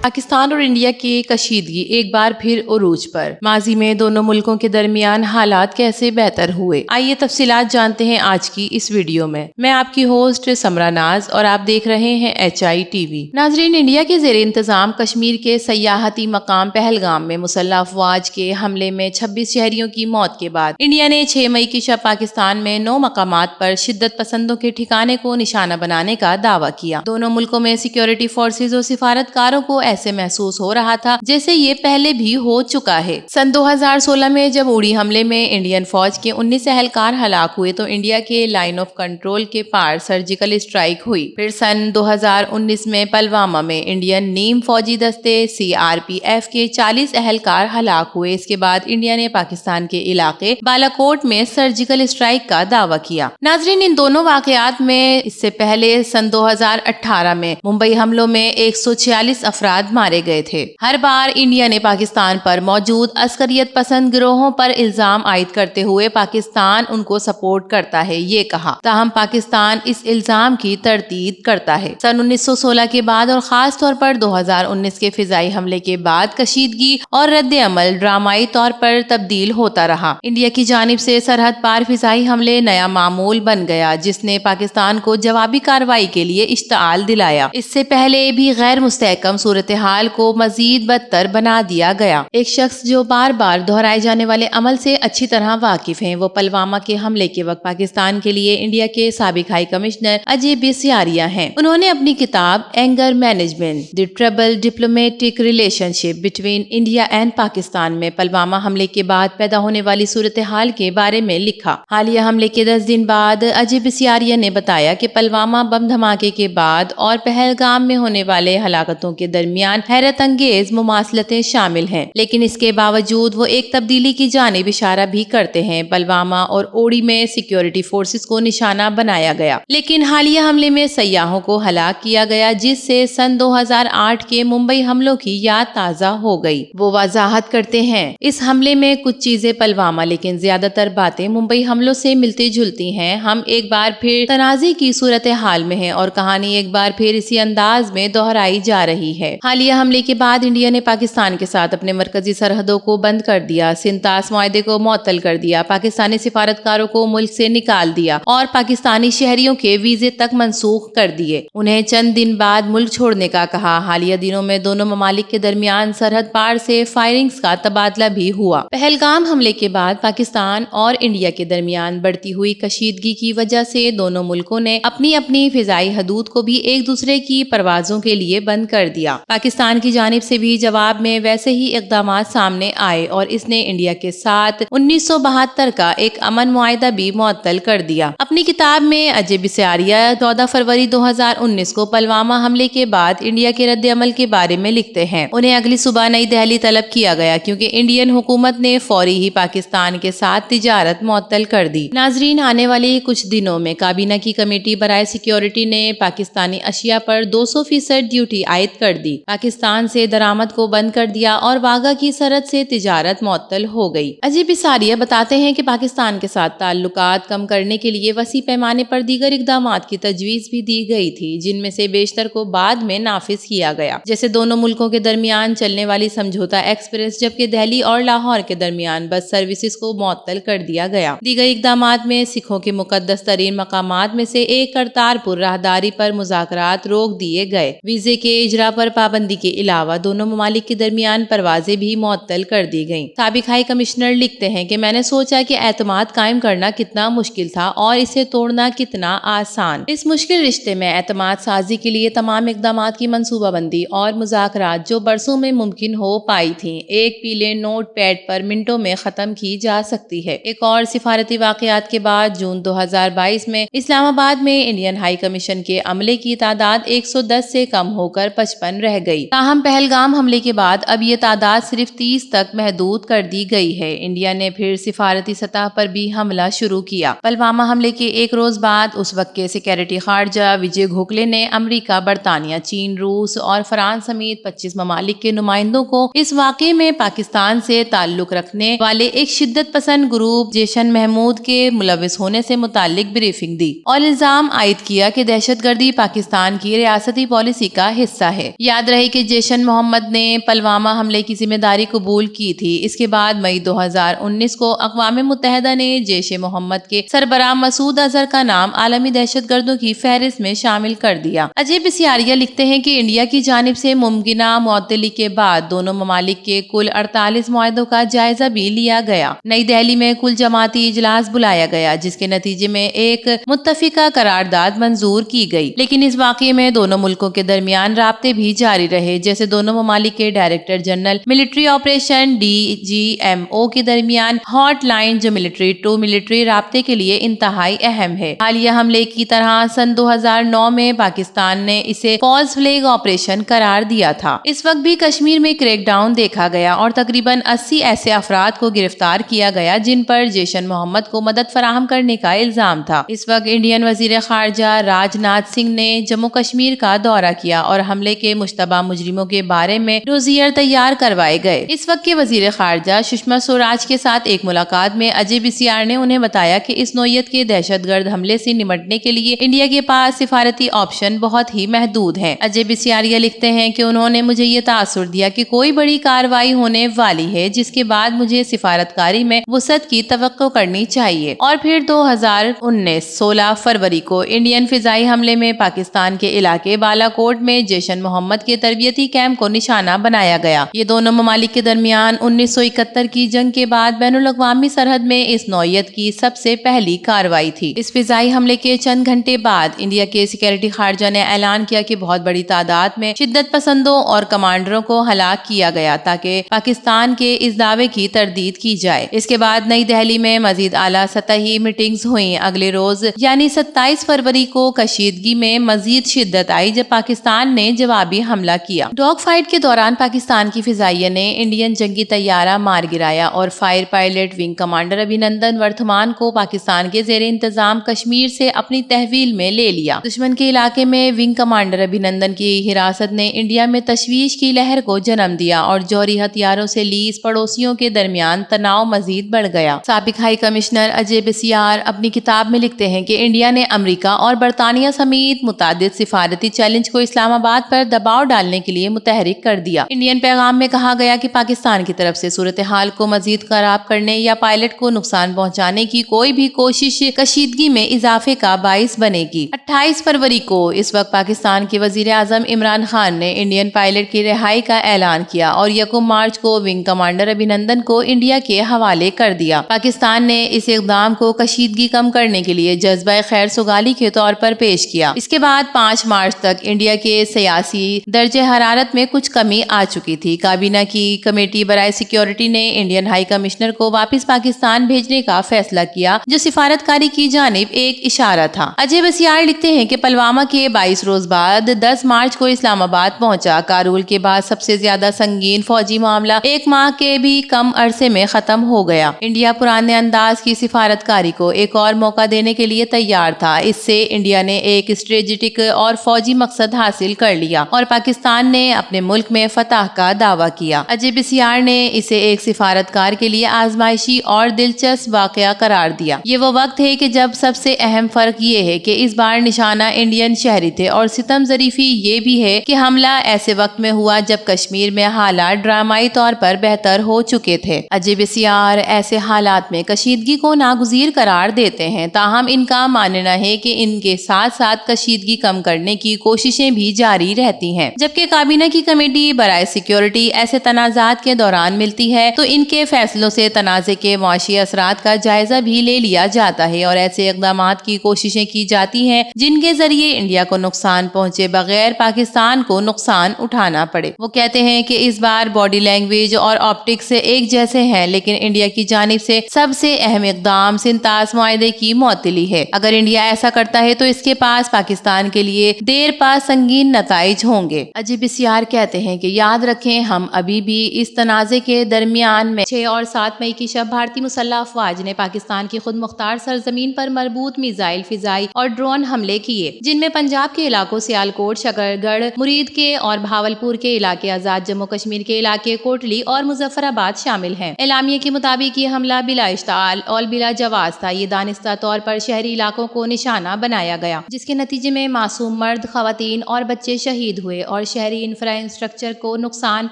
پاکستان اور انڈیا کی کشیدگی ایک بار پھر عروج پر۔ ماضی میں دونوں ملکوں کے درمیان حالات کیسے بہتر ہوئے، آئیے تفصیلات جانتے ہیں آج کی اس ویڈیو میں آپ کی ہوسٹ سمرا ناز اور آپ دیکھ رہے ہیں HI TV۔ ناظرین، انڈیا کے زیر انتظام کشمیر کے سیاحتی مقام پہلگام میں مسلح افواج کے حملے میں 26 شہریوں کی موت کے بعد انڈیا نے 6 مئی کی شب پاکستان میں 9 مقامات پر شدت پسندوں کے ٹھکانے کو نشانہ بنانے کا دعویٰ کیا۔ دونوں ملکوں میں سیکیورٹی فورسز اور سفارتکاروں کو ایسے محسوس ہو رہا تھا جیسے یہ پہلے بھی ہو چکا ہے۔ سن 2016 میں جب اڑی حملے میں انڈین فوج کے 19 اہلکار ہلاک ہوئے تو انڈیا کے لائن آف کنٹرول کے پار سرجیکل اسٹرائیک ہوئی۔ پھر سن 2019 میں پلوامہ میں انڈین نیم فوجی دستے CRPF کے 40 اہلکار ہلاک ہوئے۔ اس کے بعد انڈیا نے پاکستان کے علاقے بالاکوٹ میں سرجیکل اسٹرائیک کا دعویٰ کیا۔ ناظرین، ان دونوں واقعات میں اس سے پہلے سن 2018 میں ممبئی حملوں میں 146 افراد مارے گئے تھے۔ ہر بار انڈیا نے پاکستان پر موجود عسکریت پسند گروہوں پر الزام عائد کرتے ہوئے پاکستان ان کو سپورٹ کرتا ہے یہ کہا، تاہم پاکستان اس الزام کی تردید کرتا ہے۔ سن 1916 کے بعد اور خاص طور پر 2019 کے فضائی حملے کے بعد کشیدگی اور رد عمل ڈرامائی طور پر تبدیل ہوتا رہا۔ انڈیا کی جانب سے سرحد پار فضائی حملے نیا معمول بن گیا جس نے پاکستان کو جوابی کارروائی کے لیے اشتعال دلایا۔ اس سے پہلے بھی غیر مستحکم صورتحال کو مزید بدتر بنا دیا گیا۔ ایک شخص جو بار بار دہرائے جانے والے عمل سے اچھی طرح واقف ہیں، وہ پلوامہ کے حملے کے وقت پاکستان کے لیے انڈیا کے سابق ہائی کمشنر اجے بسیاریا ہیں۔ انہوں نے اپنی کتاب anger management the trouble diplomatic relation ship between India and Pakistan میں پلوامہ حملے کے بعد پیدا ہونے والی صورتحال کے بارے میں لکھا۔ حالیہ حملے کے 10 دن بعد اجے بسیاریا نے بتایا کہ پلوامہ بم دھماکے کے بعد اور پہلگام میں ہونے والے ہلاکتوں کے درمیان حیرت انگیز مماثلتیں شامل ہیں، لیکن اس کے باوجود وہ ایک تبدیلی کی جانب اشارہ بھی کرتے ہیں۔ پلوامہ اور اوڑی میں سیکیورٹی فورسز کو نشانہ بنایا گیا، لیکن حالیہ حملے میں سیاحوں کو ہلاک کیا گیا جس سے سن 2008 کے ممبئی حملوں کی یاد تازہ ہو گئی۔ وہ وضاحت کرتے ہیں، اس حملے میں کچھ چیزیں پلوامہ لیکن زیادہ تر باتیں ممبئی حملوں سے ملتی جلتی ہیں۔ ہم ایک بار پھر تنازع کی صورتحال میں ہیں اور کہانی ایک بار پھر اسی انداز میں دہرائی جا رہی ہے۔ حالیہ حملے کے بعد انڈیا نے پاکستان کے ساتھ اپنے مرکزی سرحدوں کو بند کر دیا، سنتاس معاہدے کو معطل کر دیا، پاکستانی سفارتکاروں کو ملک سے نکال دیا اور پاکستانی شہریوں کے ویزے تک منسوخ کر دیے، انہیں چند دن بعد ملک چھوڑنے کا کہا۔ حالیہ دنوں میں دونوں ممالک کے درمیان سرحد پار سے فائرنگز کا تبادلہ بھی ہوا۔ پہلگام حملے کے بعد پاکستان اور انڈیا کے درمیان بڑھتی ہوئی کشیدگی کی وجہ سے دونوں ملکوں نے اپنی اپنی فضائی حدود کو بھی ایک دوسرے کی پروازوں کے لیے بند کر دیا۔ پاکستان کی جانب سے بھی جواب میں ویسے ہی اقدامات سامنے آئے اور اس نے انڈیا کے ساتھ 1972 کا ایک امن معاہدہ بھی معطل کر دیا۔ اپنی کتاب میں اجے بسیاریا 14 فروری 2019 کو پلوامہ حملے کے بعد انڈیا کے رد عمل کے بارے میں لکھتے ہیں۔ انہیں اگلی صبح نئی دہلی طلب کیا گیا کیونکہ انڈین حکومت نے فوری ہی پاکستان کے ساتھ تجارت معطل کر دی۔ ناظرین، آنے والے کچھ دنوں میں کابینہ کی کمیٹی برائے سیکیورٹی نے پاکستانی اشیاء پر 200% ڈیوٹی عائد کر دی، پاکستان سے درآمد کو بند کر دیا اور واگا کی سرحد سے تجارت معطل ہو گئی۔ اجے بسیاریا بتاتے ہیں کہ پاکستان کے ساتھ تعلقات کم کرنے کے لیے وسیع پیمانے پر دیگر اقدامات کی تجویز بھی دی گئی تھی، جن میں سے بیشتر کو بعد میں نافذ کیا گیا، جیسے دونوں ملکوں کے درمیان چلنے والی سمجھوتا ایکسپریس، جبکہ دہلی اور لاہور کے درمیان بس سروسز کو معطل کر دیا گیا۔ دیگر اقدامات میں سکھوں کے مقدس ترین مقامات میں سے ایک کرتارپور راہداری پر مذاکرات روک دیے گئے، ویزے کے اجرا پر پابندی کے علاوہ دونوں ممالک کے درمیان پروازیں بھی معطل کر دی گئیں۔ سابق ہائی کمشنر لکھتے ہیں کہ میں نے سوچا کہ اعتماد قائم کرنا کتنا مشکل تھا اور اسے توڑنا کتنا آسان۔ اس مشکل رشتے میں اعتماد سازی کے لیے تمام اقدامات کی منصوبہ بندی اور مذاکرات جو برسوں میں ممکن ہو پائی تھیں ایک پیلے نوٹ پیڈ پر منٹوں میں ختم کی جا سکتی ہے۔ ایک اور سفارتی واقعات کے بعد جون 2022 میں اسلام آباد میں انڈین ہائی کمیشن کے عملے کی تعداد 110 سے کم ہو کر 55 رہ گئی، تاہم پہلگام حملے کے بعد اب یہ تعداد صرف 30 تک محدود کر دی گئی ہے۔ انڈیا نے پھر سفارتی سطح پر بھی حملہ شروع کیا۔ پلوامہ حملے کے ایک روز بعد اس وقت کے سیکیورٹی خارجہ وجے گھوکھلے نے امریکہ، برطانیہ، چین، روس اور فرانس سمیت 25 ممالک کے نمائندوں کو اس واقعے میں پاکستان سے تعلق رکھنے والے ایک شدت پسند گروپ جیشن محمود کے ملوث ہونے سے متعلق بریفنگ دی اور الزام عائد کیا کہ دہشت گردی پاکستان کی ریاستی پالیسی کا حصہ ہے۔ یاد رہے کہ جیشن محمد نے پلوامہ حملے کی ذمہ داری قبول کی تھی۔ اس کے بعد مئی 2019 کو اقوام متحدہ نے جیش محمد کے سربراہ مسعود اظہر کا نام عالمی دہشت گردوں کی فہرست میں شامل کر دیا۔ اجے بسیاریا لکھتے ہیں کہ انڈیا کی جانب سے ممکنہ معطلی کے بعد دونوں ممالک کے کل 48 معاہدوں کا جائزہ بھی لیا گیا۔ نئی دہلی میں کل جماعتی اجلاس بلایا گیا جس کے نتیجے میں ایک متفقہ قرارداد منظور کی گئی، لیکن اس واقعے میں دونوں ملکوں کے درمیان رابطے بھی جاری رہے، جیسے دونوں ممالک کے director general military operation DGMO کے درمیان ہاٹ لائن جو ملٹری ٹو ملٹری رابطے کے لیے انتہائی اہم ہے۔ حالیہ حملے کی طرح سن 2009 میں پاکستان نے اسے فالس فلیگ آپریشن قرار دیا تھا۔ اس وقت بھی کشمیر میں کریک ڈاؤن دیکھا گیا اور تقریباً 80 ایسے افراد کو گرفتار کیا گیا جن پر جیشن محمد کو مدد فراہم کرنے کا الزام تھا۔ اس وقت انڈین وزیر خارجہ راج ناتھ سنگھ نے جموں کشمیر کا دورہ کیا اور حملے کے مشتبہ مجرموں کے بارے میں ڈوزیر تیار کروائے گئے۔ اس وقت کے وزیر خارجہ سشما سوراج کے ساتھ ایک ملاقات میں اجے بسیار نے انہیں بتایا کہ اس نوعیت کے دہشت گرد حملے سے نمٹنے کے لیے انڈیا کے پاس سفارتی آپشن بہت ہی محدود ہیں۔ اجے بسیاریا لکھتے ہیں کہ انہوں نے مجھے یہ تاثر دیا کہ کوئی بڑی کارروائی ہونے والی ہے جس کے بعد مجھے سفارتکاری میں وسعت کی توقع کرنی چاہیے۔ اور پھر 2019 16 فروری کو انڈین فضائی حملے میں پاکستان کے علاقے بالا کوٹ میں جیشن محمد کے تربیتی کیمپ کو نشانہ بنایا گیا۔ یہ دونوں ممالک کے درمیان 1971 کی جنگ کے بعد بین الاقوامی سرحد میں اس نوعیت کی سب سے پہلی کارروائی تھی۔ اس فضائی حملے کے چند گھنٹے بعد انڈیا کے سیکورٹی خارجہ نے اعلان کیا کہ بہت بڑی تعداد میں شدت پسندوں اور کمانڈروں کو ہلاک کیا گیا تاکہ پاکستان کے اس دعوے کی تردید کی جائے۔ اس کے بعد نئی دہلی میں مزید اعلیٰ سطحی میٹنگز ہوئیں۔ اگلے روز یعنی 27 فروری کو کشیدگی میں مزید شدت آئی جب پاکستان نے جوابی حملہ کیا۔ ڈاگ فائٹ کے دوران پاکستان کی فضائیہ نے انڈین جنگی طیارہ مار گرایا اور fire pilot wing commander Abhinandan Varthaman کو پاکستان کے زیر انتظام کشمیر سے اپنی تحویل میں لے لیا۔ دشمن کے علاقے میں ونگ کمانڈر ابھینندن کی حراست نے انڈیا میں تشویش کی لہر کو جنم دیا اور جوہری ہتھیاروں سے لیس پڑوسیوں کے درمیان تناؤ مزید بڑھ گیا۔ سابق ہائی کمشنر اجے بسیار اپنی کتاب میں لکھتے ہیں کہ انڈیا نے امریکہ اور برطانیہ سمیت متعدد سفارتی چیلنج کو اسلام آباد پر دباؤ ڈالنے کے لیے متحرک کر دیا۔ انڈین پیغام میں کہا گیا کہ پاکستان کی طرف سے صورتحال کو مزید خراب کرنے یا پائلٹ کو نقصان پہنچانے کی کوئی بھی کوشش کشیدگی میں اضافے کا باعث بنے گی۔ 28 فروری کو اس وقت پاکستان کے وزیر اعظم عمران خان نے انڈین پائلٹ کی رہائی کا اعلان کیا اور 1 مارچ کو ونگ کمانڈر ابھینندن کو انڈیا کے حوالے کر دیا۔ پاکستان نے اس اقدام کو کشیدگی کم کرنے کے لیے جذبہ خیر سگالی کے طور پر پیش کیا۔ اس کے بعد 5 مارچ تک انڈیا کے سیاسی درجہ حرارت میں کچھ کمی آ چکی تھی۔ کابینہ کی کمیٹی برائے سیکیورٹی نے انڈین ہائی کمشنر کو واپس پاکستان بھیجنے کا فیصلہ کیا جو سفارتکاری کی جانب ایک اشارہ تھا۔ اجے بسیار لکھتے ہیں کہ پلوامہ کے 22 روز بعد 10 مارچ کو اسلام آباد پہنچا۔ کارول کے بعد سب سے زیادہ سنگین فوجی معاملہ 1 ماہ کے بھی کم عرصے میں ختم ہو گیا۔ انڈیا پرانے انداز کی سفارتکاری کو ایک اور موقع دینے کے لیے تیار تھا۔ اس سے انڈیا نے ایک اسٹریٹجک اور فوجی مقصد حاصل کر لیا اور پاکستان نے اپنے ملک میں فتح کا دعویٰ کیا۔ اجے بسیار نے اسے ایک سفارتکار کے لیے آزمائشی اور دلچسپ واقعہ قرار دیا۔ یہ وہ وقت ہے کہ جب سب سے اہم فرق یہ ہے کہ اس بار نشانہ انڈین شہری تھے اور ستم ظریفی یہ بھی ہے کہ حملہ ایسے وقت میں ہوا جب کشمیر میں حالات ڈرامائی طور پر بہتر ہو چکے تھے۔ اجے بسیار ایسے حالات میں کشیدگی کو ناگزیر قرار دیتے ہیں، تاہم ان کا ماننا ہے کہ ان کے ساتھ ساتھ کشیدگی کم کرنے کی کوششیں بھی جاری رہتی ہیں۔ جبکہ کابینہ کی کمیٹی برائے سیکیورٹی ایسے تنازعات کے دوران ملتی ہے تو ان کے فیصلوں سے تنازع کے معاشی اثرات کا جائزہ بھی لے لیا جاتا ہے اور ایسے اقدامات کی کوششیں کی جاتی ہیں جن کے ذریعے انڈیا کو نقصان پہنچے بغیر پاکستان کو نقصان اٹھانا پڑے۔ وہ کہتے ہیں کہ اس بار باڈی لینگویج اور آپٹکس ایک جیسے ہیں، لیکن انڈیا کی جانب سے سب سے اہم اقدام سنتاس معاہدے کی معطلی ہے۔ اگر انڈیا ایسا کرتا ہے تو اس کے پاس پاکستان کے لیے دیر پا سنگین نتائج ہوں گے۔ اجے بسیار کہتے ہیں کہ یاد رکھیں ہم ابھی بھی اس تنازع کے درمیان میں 6 اور 7 مئی کی شب بھارتی مسلح افواج نے پاکستان کی خود مختار سرزمین پر مربوط میزائل، فضائی اور ڈرون حملے کیے، جن میں پنجاب کے علاقوں سیالکوٹ، شکر گڑھ، مرید کے اور بھاولپور کے علاقے، آزاد جموں کشمیر کے علاقے کوٹلی اور مظفر آباد شامل ہیں۔ اعلامیے کے مطابق یہ حملہ بلا اشتعال اور بلا جواز تھا۔ یہ دانستہ طور پر شہری علاقوں کو نشانہ بنایا گیا، جس کے نتیجے میں معصوم مرد، خواتین اور بچے شہید ہوئے اور اور شہری انفراسٹرکچر کو نقصان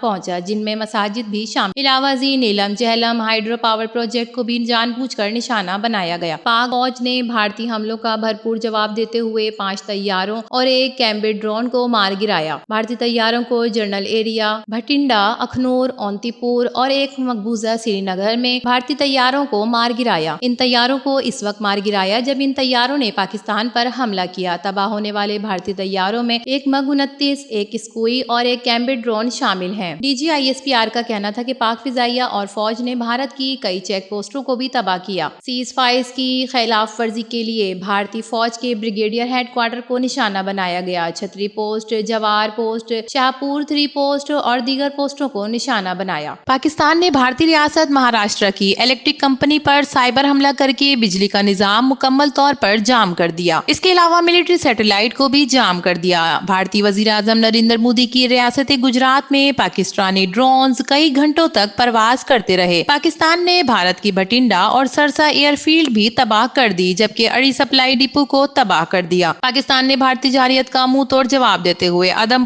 پہنچا، جن میں مساجد بھی شامل۔ علاوہ ازیں نیلم جہلم ہائیڈرو پاور پروجیکٹ کو بھی جان بوجھ کر نشانہ بنایا گیا۔ پاک فوج نے بھارتی حملوں کا بھرپور جواب دیتے ہوئے 5 طیاروں اور ایک کیمبرڈ ڈرون کو مار گرایا۔ بھارتی طیاروں کو جنرل ایریا، بھٹنڈا، اخنور، اونتی پور اور ایک مقبوضہ سری نگر میں بھارتی طیاروں کو مار گرایا۔ ان طیاروں کو اس وقت مار گرایا جب ان طیاروں نے پاکستان پر حملہ کیا۔ تباہ ہونے والے بھارتی طیاروں میں ایک MiG-29، ایک سکوئی اور ایک کیمبرڈ ڈرون شامل ہیں۔ DGISPR کا کہنا تھا کہ پاک فضائیہ اور فوج نے بھارت کی کئی چیک پوسٹوں کو بھی تباہ کیا۔ سیز فائر کی خلاف ورزی کے لیے بھارتی فوج کے بریگیڈیئر ہیڈ کوارٹر کو نشانہ بنایا گیا۔ چھتری پوسٹ، جوار پوسٹ، شاہپور 3 پوسٹ اور دیگر پوسٹوں کو نشانہ بنایا۔ پاکستان نے بھارتی ریاست مہاراشٹر کی الیکٹرک کمپنی پر سائبر حملہ کر کے بجلی کا نظام مکمل طور پر جام کر دیا۔ اس کے علاوہ ملٹری سیٹلائٹ کو بھی جام کر دیا۔ بھارتی وزیر اعظم نریندر مودی کی ریاست گجرات میں پاکستانی ڈرونز کئی گھنٹوں تک پرواز کرتے رہے۔ پاکستان نے بھارت کی بھٹنڈا اور سرسا ایئر فیلڈ بھی تباہ کر دی، جبکہ اڑی سپلائی ڈپو کو تباہ کر دیا۔ پاکستان نے بھارتی جارحیت کا منہ توڑ جواب دیتے ہوئے آدم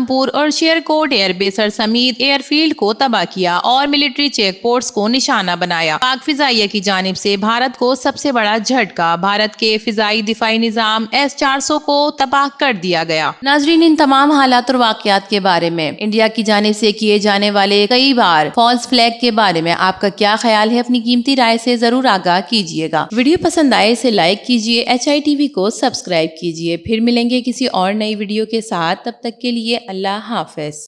پور اور شیر کوٹ ایئر بیسر سمیت ایئر فیلڈ کو تباہ کیا اور ملٹری چیک پوسٹس کو نشانہ بنایا۔ پاک فضائیہ کی جانب سے بھارت کو سب سے بڑا جھٹکا، بھارت کے فضائی دفاعی نظام S-400 کو تباہ کر دیا گیا۔ ناظرین، ان تمام حالات اور واقعات کے بارے میں انڈیا کی جانب سے کیے جانے والے کئی بار فالس فلیگ کے بارے میں آپ کا کیا خیال ہے؟ اپنی قیمتی رائے سے ضرور آگاہ کیجیے گا۔ ویڈیو پسند آئے اسے لائک کیجیے، HITV کو سبسکرائب کیجیے۔ پھر ملیں گے کسی اور نئی ویڈیو کے ساتھ، تب تک کے لیے اللہ حافظ۔